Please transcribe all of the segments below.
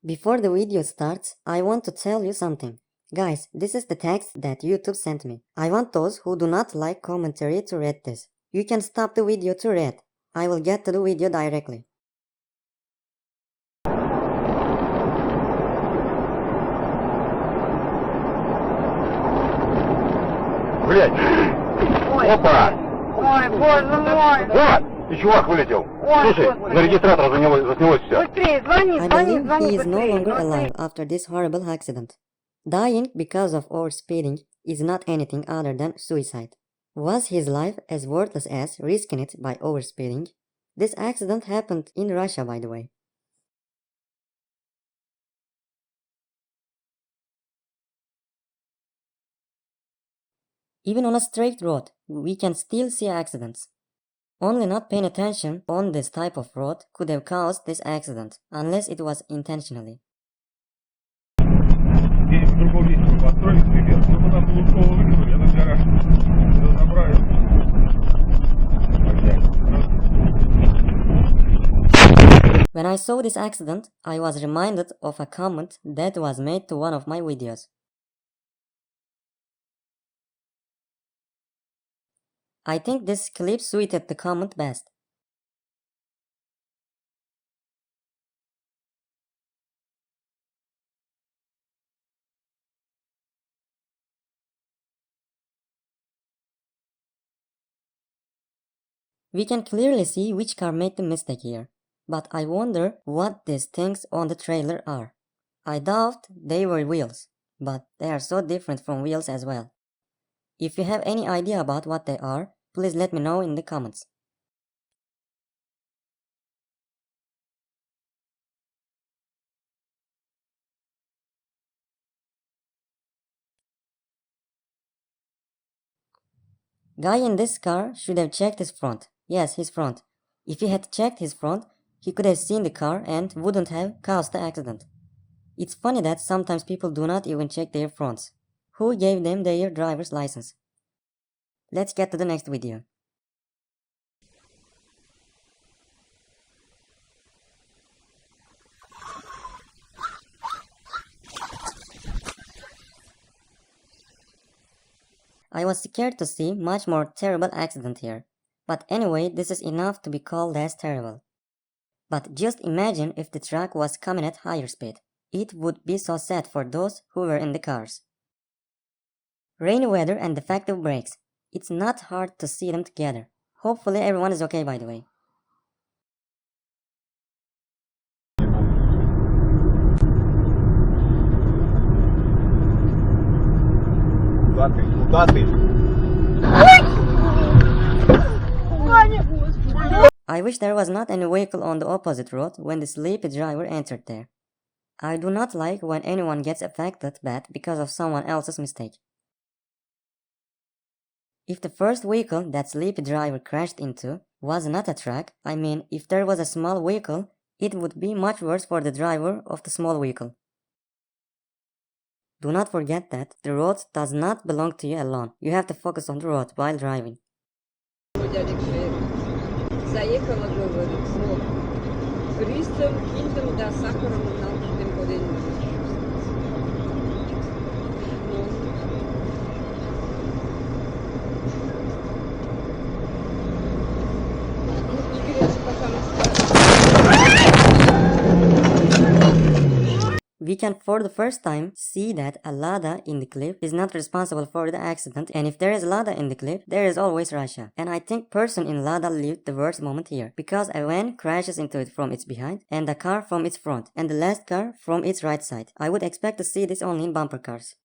Before the video starts, I want to tell you something. Guys, this is the text that YouTube sent me. I want those who do not like commentary to read this. You can stop the video to read. I will get to the video directly. Блять! Опа! Ой, боже мой! Вот! И чувак вылетел. Ой, Слушай, Господи. на регистратор заснялось все. Быстрее, звони, I звони, believe звони he is no быстрее. longer Быстрее. alive after this horrible accident. Dying because of overspeeding is not anything other than suicide. Was his life as worthless as risking it by overspeeding? This accident happened in Russia, by the way. Even on a straight road, we can still see accidents. Only not paying attention on this type of road could have caused this accident, unless it was intentionally. Здесь в другом месте построили вверх, но куда Лужкова выкинули, этот гараж забрали. When I saw this accident, I was reminded of a comment that was made to one of my videos. I think this clip suited the comment best. We can clearly see which car made the mistake here, but I wonder what these things on the trailer are. I doubt they were wheels, but they are so different from wheels as well. If you have any idea about what they are, please let me know in the comments. Guy in this car should have checked his front. Yes, his front. If he had checked his front, he could have seen the car and wouldn't have caused the accident. It's funny that sometimes people do not even check their fronts. Who gave them their driver's license? Let's get to the next video. I was scared to see much more terrible accident here. But anyway, this is enough to be called as terrible. But just imagine if the truck was coming at higher speed. It would be so sad for those who were in the cars. Rainy weather and defective brakes. It's not hard to see them together. Hopefully everyone is okay, by the way. Куда ты? I wish there was not any vehicle on the opposite road when the sleepy driver entered there. I do not like when anyone gets affected bad because of someone else's mistake. If the first vehicle that sleepy driver crashed into was not a truck, I mean, if there was a small vehicle, it would be much worse for the driver of the small vehicle. Do not forget that the road does not belong to you alone. You have to focus on the road while driving. Заехала, говорит, вот, рисом, киндом, да, сахаром, научным подъемом. We can for the first time see that a Lada in the clip is not responsible for the accident, and if there is Lada in the clip, there is always Russia. And I think person in Lada lived the worst moment here, because a van crashes into it from its behind, and a car from its front, and the last car from its right side. I would expect to see this only in bumper cars.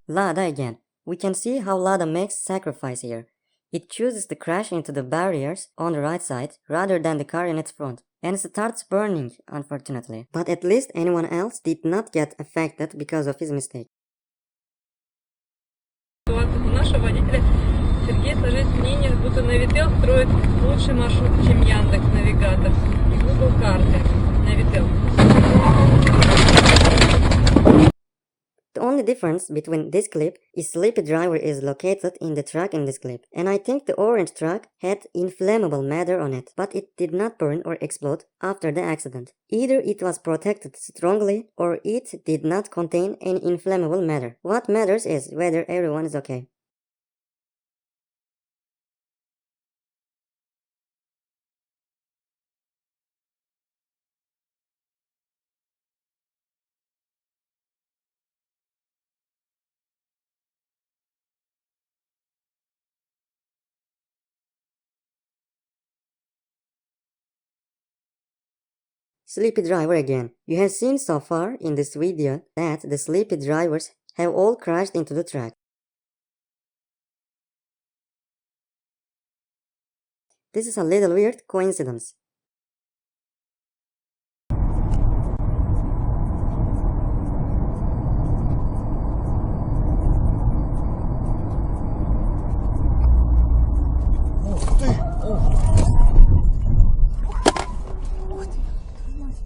Lada again. We can see how Lada makes sacrifice here. It chooses to crash into the barriers on the right side rather than the car in its front. And it starts burning, unfortunately. But at least anyone else did not get affected because of his mistake. У нашего водителя Сергей сложить мнение, будто Навител строит лучший маршрут, чем Яндекс Навигатор и Google карты. Навител. The only difference between this clip is Sleepy Driver is located in the truck in this clip, and I think the orange truck had inflammable matter on it, but it did not burn or explode after the accident. Either it was protected strongly or it did not contain any inflammable matter. What matters is whether everyone is okay. Sleepy Driver again. You have seen so far in this video that the sleepy drivers have all crashed into the track. This is a little weird coincidence.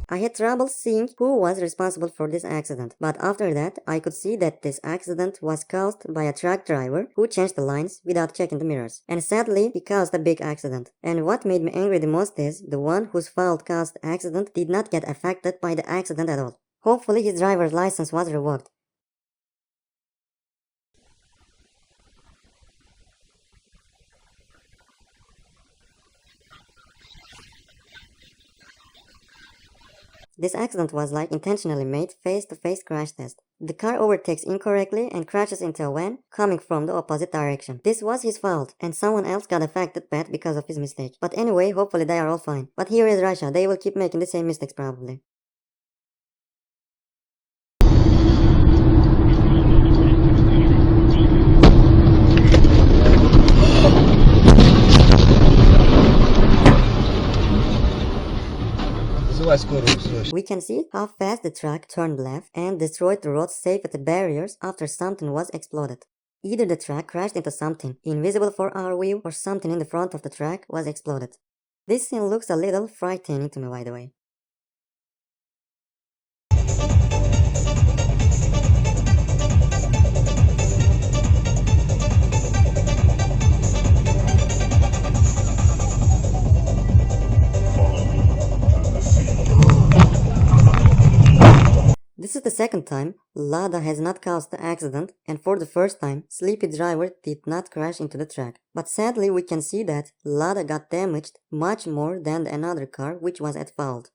I had trouble seeing who was responsible for this accident, but after that I could see that this accident was caused by a truck driver who changed the lines without checking the mirrors. And sadly, he caused a big accident. And what made me angry the most is the one whose fault caused the accident did not get affected by the accident at all. Hopefully his driver's license was revoked. This accident was like intentionally made face-to-face crash test. The car overtakes incorrectly and crashes into a van coming from the opposite direction. This was his fault, and someone else got affected bad because of his mistake. But anyway, hopefully they are all fine. But here is Russia, they will keep making the same mistakes probably. We can see how fast the truck turned left and destroyed the road safety barriers after something was exploded. Either the truck crashed into something invisible for our view or something in the front of the truck was exploded. This scene looks a little frightening to me, by the way. This is the second time Lada has not caused the accident, and for the first time, Sleepy Driver did not crash into the track. But sadly, we can see that Lada got damaged much more than another car which was at fault.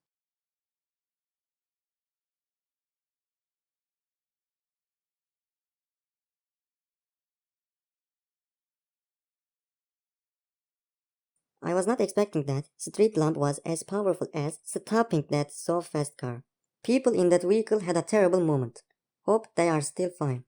I was not expecting that street lamp was as powerful as stopping that so fast car. People in that vehicle had a terrible moment. Hope they are still fine.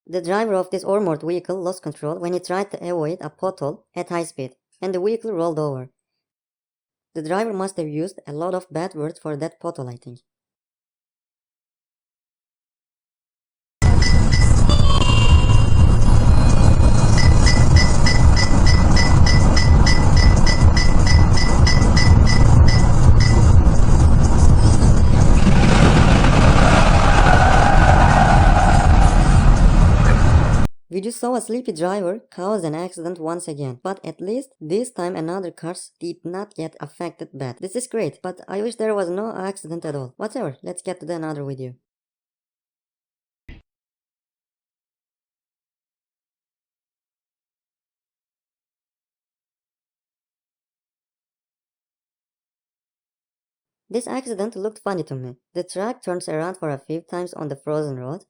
The driver of this armored vehicle lost control when he tried to avoid a pothole at high speed, and the vehicle rolled over. The driver must have used a lot of bad words for that pothole, I think. We just saw a sleepy driver cause an accident once again, but at least this time another car did not get affected bad. This is great, but I wish there was no accident at all. Whatever, let's get to the another video. This accident looked funny to me. The truck turns around for a few times on the frozen road,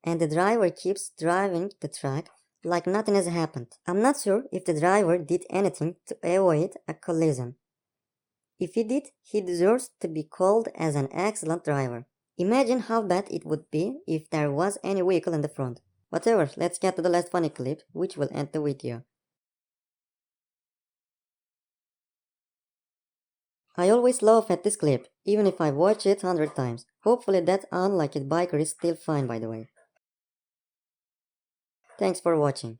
and the driver keeps driving the truck like nothing has happened. I'm not sure if the driver did anything to avoid a collision. If he did, he deserves to be called as an excellent driver. Imagine how bad it would be if there was any vehicle in the front. Whatever, let's get to the last funny clip, which will end the video. I always laugh at this clip, even if I watch it 100 times. Hopefully that unlucky biker is still fine, by the way. Thanks for watching.